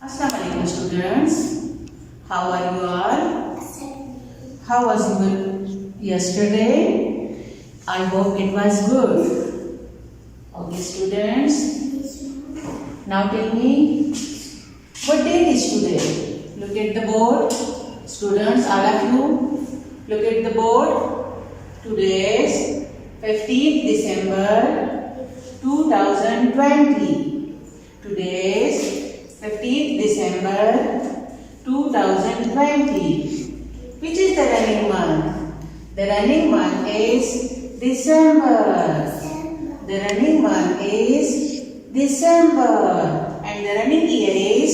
Assalamu alaikum students. How are you all? How was your yesterday? I hope it was good. Okay students. Now tell me, what date is today? Look at the board. Students, all of you, look at the board. Today is 15th December 2020. Today is 15th December 2020. Which is the running month? The running month is December. The running month is December. And the running year is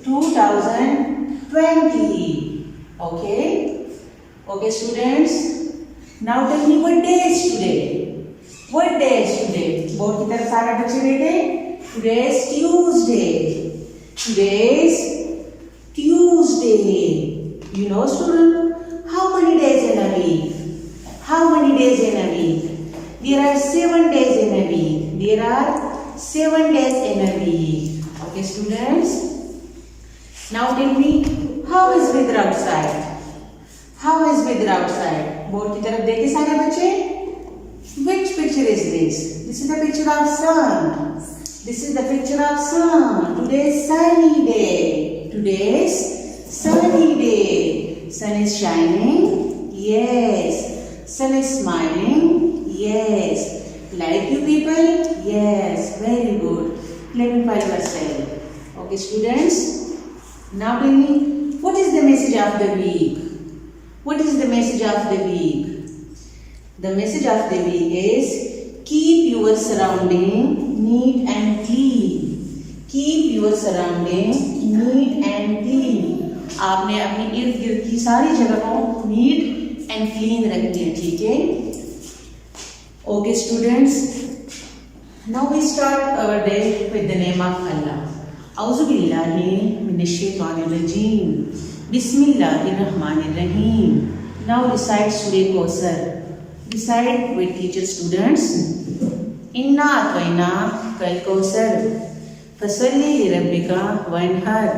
2020. Okay? Okay students. Now tell me what day is today? What day is today? Board की तरफ सारे बच्चे बैठे. Today is Tuesday. Today is Tuesday. You know student, how many days in a week? How many days in a week? There are 7 days in a week. There are 7 days in a week. Okay students. Now tell me, how is weather outside? How is weather outside? Board की तरफ देखिए सारे बच्चे. Which picture is this? This is the picture of sun. This is the picture of sun. Today is sunny day. Today is sunny day. Sun is shining. Yes. Sun is smiling. Yes. Like you people? Yes. Very good. Clarify yourself. Okay, students. Now tell me, what is the message of the week? What is the message of the week? The message of the week is keep your surrounding neat and clean. Keep your surrounding neat and clean. आपने अपने इर्द गिर्द की सारी जगह को neat and clean रखनी है, ठीक है? Okay students. Now we start our day with the name of Allah. औज़ु बिल्लाहि मिनश शैतानिर रजीम. बिस्मिल्लाहिर रहमानिर रहीम. Now recite Surah Kausar. Recite with teacher students. Inna atwayna kal kausar fasalli li rabbika wanhar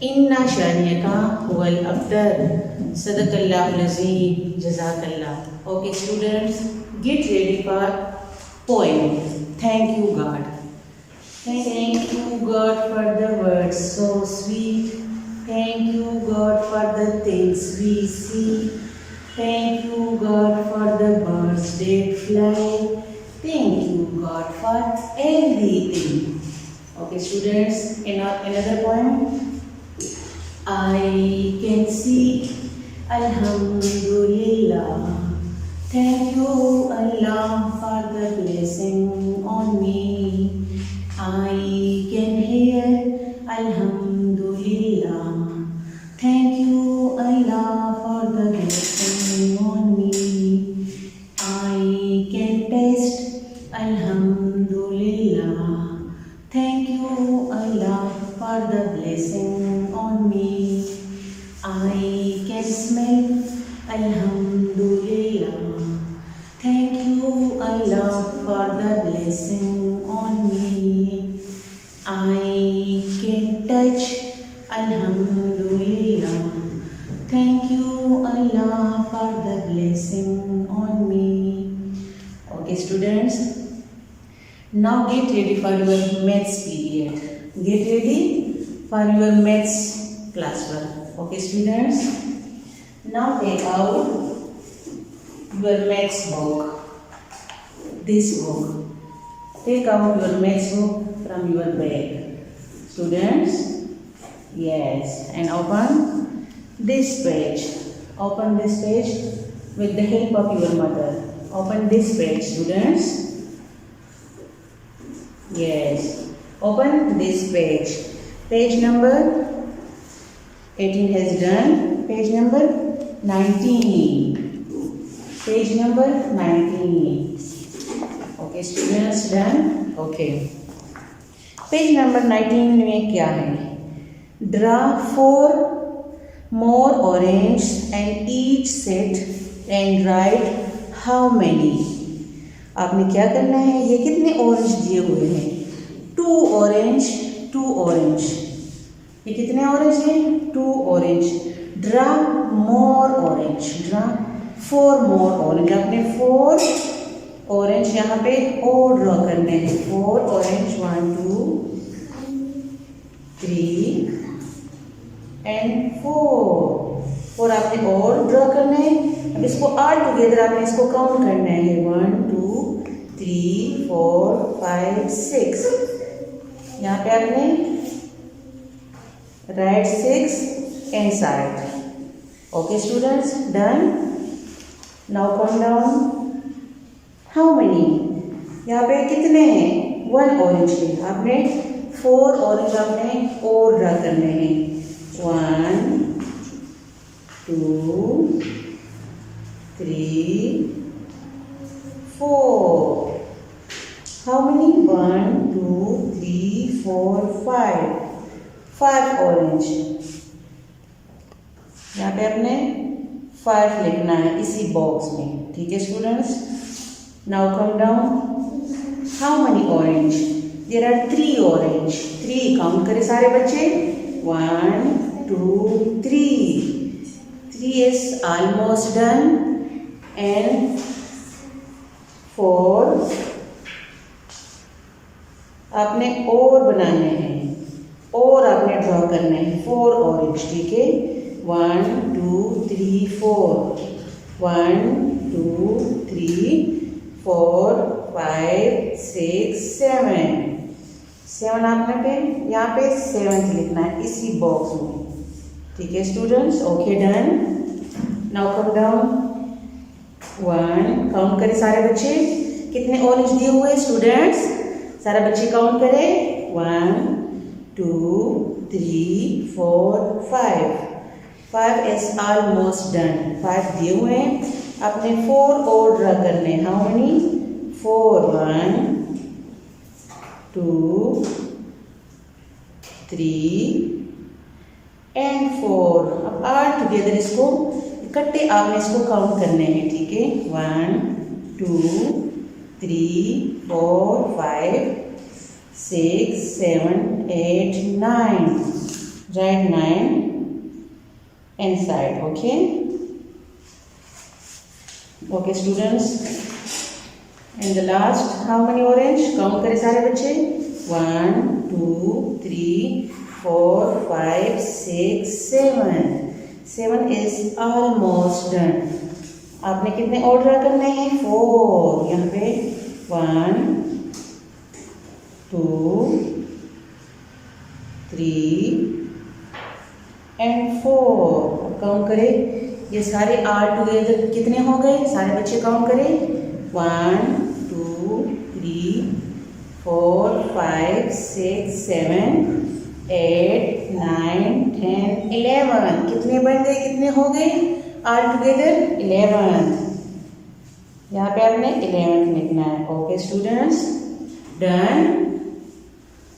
inna shaniyaka huwal abtar. Sadaqallahul azim. Jazakallah. Okay students, get ready for poem. Thank you God. Thank you God for the words so sweet. Thank you God for the things we see. Thank you God for the birds that fly. Thank you God for everything. Okay students, another poem. I can see Alhamdulillah. Thank you Allah for the blessing on me. I can hear Alhamdulillah. Thank you Allah for the blessing on me. I can taste Alhamdulillah. Thank you Allah for the blessing on me. I can smell Alhamdulillah. Thank you Allah for the blessing on me. I can touch Alhamdulillah. Thank you Allah for the blessing on me. Okay students. Now get ready for your maths period. Get ready for your maths classwork. Okay students. Now take out your maths book. This book. Take out your maths book from your bag. Students. Yes. And open this page. Open this page with the help of your mother. Open this page students. Yes. Open this page. Page number 18 has done. Page number 19. Page number 19. Okay students, done. Okay. Page number 19 में क्या है? Draw 4 more orange and each set and write how many. आपने क्या करना है? ये कितने orange दिए हुए हैं? 2 orange, 2 orange. ये कितने ऑरेंज हैं? 2 ऑरेंज। ड्रा मोर ऑरेंज, ड्रा 4 मोर ऑरेंज। आपने 4 ऑरेंज यहाँ पे और ड्रॉ करने हैं। 4 ऑरेंज, 1 2 3 एंड 4 आपने और ड्रॉ करना है। अब इसको ऑल टुगेदर आपने इसको काउंट करना है। 1 2 3 4 5 6। यहाँ पे आपने right 6 inside. Okay students, done. Now come down. How many? यहाँ पे कितने हैं? 1 ऑरेंज है। आपने 4 ऑरेंज आपने और ड्रा करने हैं। 1 2 3 4. How many? 1 2 3 4 5 ऑरेंज। यहाँ पे आपने 5 लिखना है इसी बॉक्स में। ठीक है students, now come down. How many orange? There are 3 orange. 3 count करें सारे बच्चे। 1 2 3 is almost done and 4 आपने और बनाने हैं और आपने ड्रॉ करने हैं। 4 ऑरेंज। ठीक है, 1 2 3 4 1 2 3 4 5 6 7 आपने पे यहाँ पे 7th लिखना है इसी बॉक्स में। ठीक है students, okay done. Now come down. 1 count करें सारे बच्चे कितने ऑरेंज दिए हुए स्टूडेंट्स। सारे बच्चे काउंट करें। 1 2 3 4 5 is almost done। 5 दिए हुए हैं, आपने 4 और ड्रा करने। How many? 4 1 2 3 एंड 4। अब ऑल टुगेदर इसको इकट्ठे आपने इसको काउंट करने हैं। ठीक है, 1 2 3 4 5 6 7 8 9। Right 9 inside. Okay students, and the last, how many orange? Count करें सारे बच्चे। 1 2 3 4 5 6 7 is almost done। आपने कितने और ड्रा करने हैं? 4। यहाँ पे 1 2 3 एंड 4। अब काउंट करें ये सारे ऑल टुगेदर कितने हो गए। सारे बच्चे काउंट करें। 1 2 3 4 5 6 7 8 9 10 11। कितने बन गए? कितने हो गए ऑल टुगेदर? 11। यहाँ पे आपने 11 लिखना है। Okay students, done.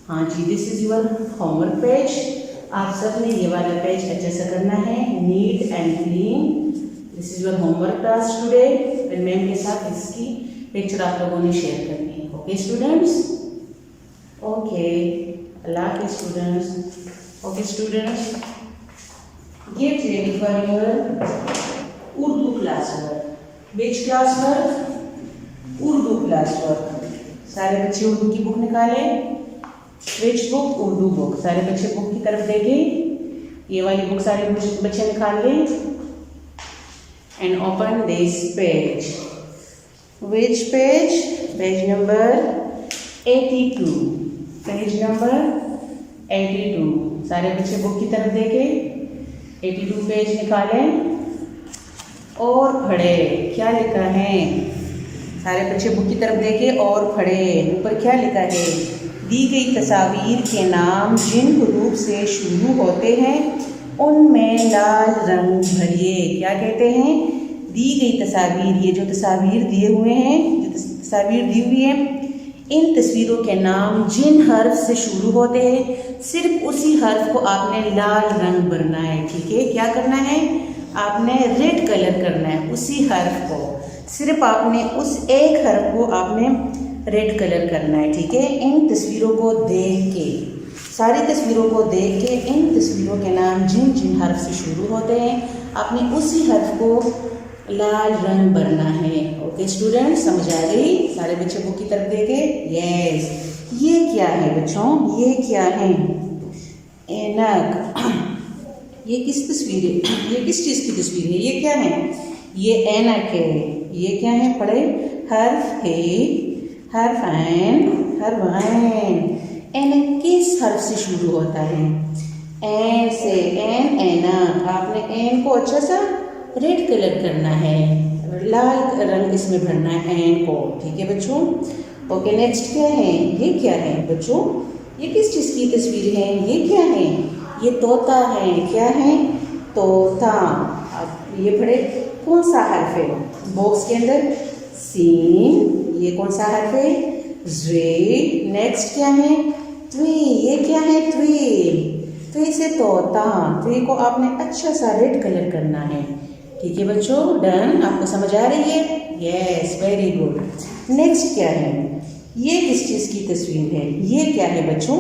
हाँ जी, this is your homework page. आप सब ने ये वाला पेज अच्छे से करना है, neat and clean. This is your homework task today. फिर मैम के साथ इसकी पिक्चर आप लोगों ने शेयर करनी है। ओके स्टूडेंट्स, ओके, अल्लाह हाफिज़ students. Okay students, get ready for your Urdu class work. Which class work? Urdu class work. सारे बच्चे उर्दू की बुक निकालें। Which book? उर्दू बुक। सारे बच्चे बुक की तरफ देखें। ये वाली बुक सारे बच्चे निकाल लें and open this page. Which page? Page number 82। Page number 82। सारे बच्चे बुक की तरफ देखें। 82 पेज निकालें और पढ़े क्या लिखा है। सारे बच्चे बुक की तरफ देखें और पढ़े। ऊपर क्या लिखा है? दी गई तस्वीर के नाम जिन हुरूफ से शुरू होते हैं उनमें लाल रंग भरिए। क्या कहते हैं? दी गई तस्वीर, ये जो तस्वीर दिए हुए हैं, जो तस्वीर दी हुई है, इन तस्वीरों के नाम जिन हर्फ से शुरू होते हैं सिर्फ उसी हर्फ को आपने लाल रंग भरना है। ठीक है, क्या करना है? आपने रेड कलर करना है उसी हर्फ को। सिर्फ आपने उस एक हर्फ को आपने रेड कलर करना है। ठीक है, इन तस्वीरों को देख के सारी तस्वीरों को देख के इन तस्वीरों के नाम जिन जिन हर्फ से शुरू होते हैं आपने उसी हर्फ को लाल रंग भरना है। ओके स्टूडेंट, समझ आ गई? सारे बच्चे बुक की तरफ देखे? यस। ये क्या है बच्चों? ये क्या है? ऐनक। ये किस तस्वीर है? ये किस चीज़ की तस्वीर है? ये क्या है? ये ऐनक है। ये क्या है? पढ़े। हर्फ है, हर्फ ऐन, हर्फ गैन। ऐनक किस हर्फ से शुरू होता है? ऐन से। ऐन, ऐनक। आपने ऐन को अच्छा सा रेड कलर करना है, लाल रंग इसमें भरना है ऐन को। ठीक है बच्चों? ओके, नेक्स्ट क्या है? ये क्या है बच्चों? ये किस चीज़ की तस्वीर है? ये क्या है? ये तोता है। क्या है? तोता। अब ये पढ़े कौन सा हर्फ है बॉक्स के अंदर? सीन। ये कौन सा हर्फ है? ज़े। नेक्स्ट क्या है? त्वे। ये क्या है? त्वे। त्वे से तोता। त्वे को आपने अच्छा सा रेड कलर करना है। ठीक है बच्चों, डन? आपको समझ आ रही है? Yes, very good. नेक्स्ट क्या है? ये किस चीज़ की तस्वीर है? ये क्या है बच्चों?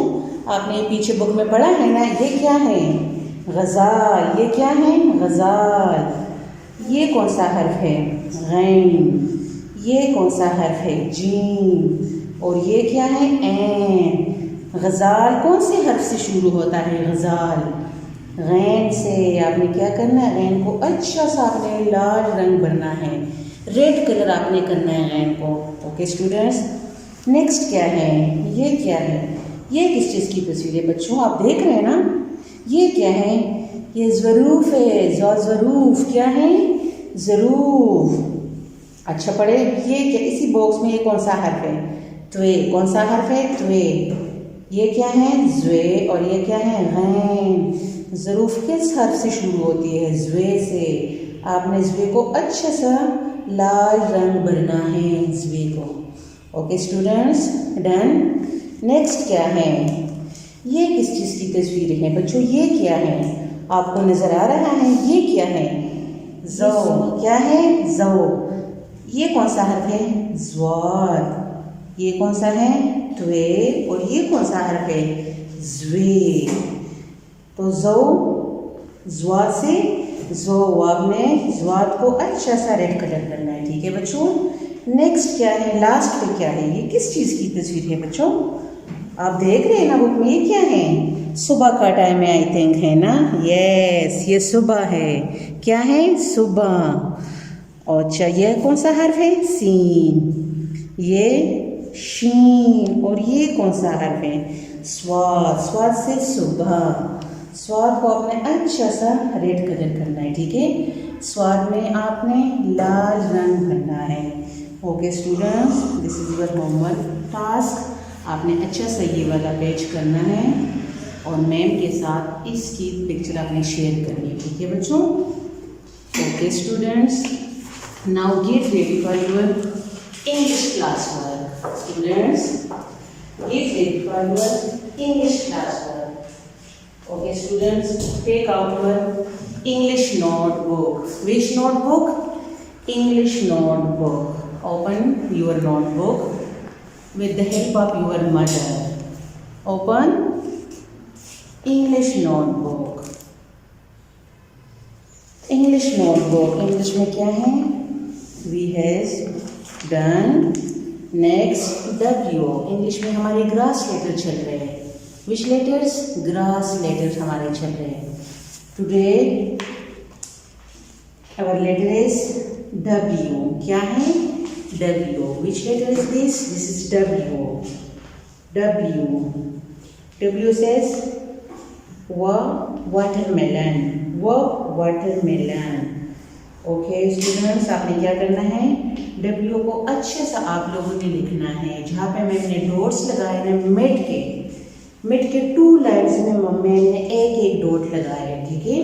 आपने पीछे बुक में पढ़ा है ना? ये क्या है? गज़ाल। ये क्या है? गज़ाल। ये कौन सा हर्फ है? गैन। ये कौन सा हर्फ है? जीम। और ये क्या है? ऐन। गज़ाल कौन से हर्फ से शुरू होता है? गज़ाल गैन से। आपने क्या करना है? गैन को अच्छा सा आपने लाल रंग भरना है, रेड कलर आपने करना है गैन को। ओके स्टूडेंट्स, नेक्स्ट क्या है? ये क्या है? ये किस चीज़ की तस्वीर है बच्चों? आप देख रहे हैं ना? ये क्या है? ये ज़रूफ है। ज़रूफ। क्या है? ज़रूफ। अच्छा पढ़े। ये क्या? इसी बॉक्स में ये कौन सा हर्फ है? त्वे। कौन सा हर्फ है? त्वे। ये क्या है? ज़्वे। और ये क्या है? गैन। ज़रूफ किस हर्फ से शुरू होती है? ज़्वे से। आपने ज़्वे को अच्छा सा लाल रंग भरना है ज़्वे को। Okay students, done? नेक्स्ट क्या है? ये किस चीज़ की तस्वीर है बच्चों? ये क्या है? आपको नज़र आ रहा है? ये क्या है? ज़ो। क्या है? ज़ो। ये कौन सा हर्फ है? ज़्वाद। ये कौन सा है? त्वे। और ये कौन सा हर्फ है? ज़्वे। तो ज़ो, ज़्वाद से ज़ो। आपने ज़्वाद को अच्छा सा रेड कलर करना है। ठीक है बच्चों? नेक्स्ट क्या है? लास्ट पे क्या है? ये किस चीज़ की तस्वीर है बच्चों? आप देख रहे हैं ना बुक में? ये क्या है? सुबह का टाइम है आई थिंक, है ना? यस, ये सुबह है। क्या है? सुबह। अच्छा, ये कौन सा हर्फ है? सीन। ये शीन। और ये कौन सा हर्फ है? स्वाद। स्वाद से सुबह। स्वाद को आपने अच्छा सा रेड कलर करना है। ठीक है? स्वाद में आपने लाल रंग भरना है। Okay students, this is your homework task. आपने अच्छा सा ये वाला पेज करना है और मैम के साथ इसकी पिक्चर आपने शेयर करनी है। ठीक है बच्चों? Okay students, now get ready for your English class work. Students, get ready for your English class work. Okay students, take out your English notebook. Which notebook? English notebook. Open your notebook with the help of your mother. Open English notebook. English notebook. English में क्या है? We has done. Next W. English में हमारे grass letter चल रहे हैं. Which letters? Grass letters हमारे चल रहे हैं. Today our letter is W. क्या है? W. Which letter is this? This is W. W. W says watermelon. Watermelon. Okay students, आपने क्या करना है? W को अच्छे से आप लोगों ने लिखना है। जहाँ पे मैंने डॉट्स लगाए ना मिड के 2 लाइन्स में मैंने एक डॉट लगाया है। ठीक है?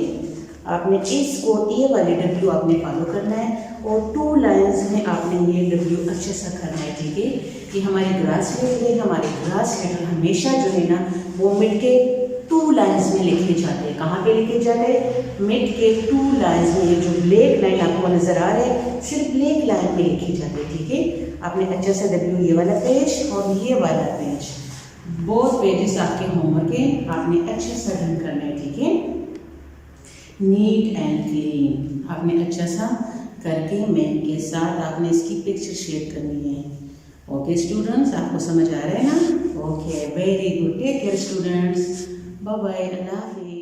आपने इसको ये वाले W आपने फॉलो करना है और 2 लाइन्स में आपने ये W अच्छे से करना है। ठीक है? कि हमारे ग्रास लेटर हमेशा जो है ना वो मिड के 2 लाइन्स में लिखे जाते हैं। कहाँ पे लिखे जाते हैं? मिड के 2 लाइन्स में। ये जो ब्लैक लाइन आपको नजर आ रहा है सिर्फ ब्लैक लाइन में लिखे जाते हैं। ठीक है? आपने अच्छा सा W ये वाला पेज और ये वाला पेज बोथ पेजेस आपके होमवर्क के, आपने अच्छे से डन करना है, ठीक है। नीट एंड क्लीन आपने अच्छा सा करके मैम के साथ आपने इसकी पिक्चर शेयर करनी है। ओके स्टूडेंट्स, आपको समझ आ रहा है ना? Okay, very good, take care students, bye bye, अल्लाह हाफिज़।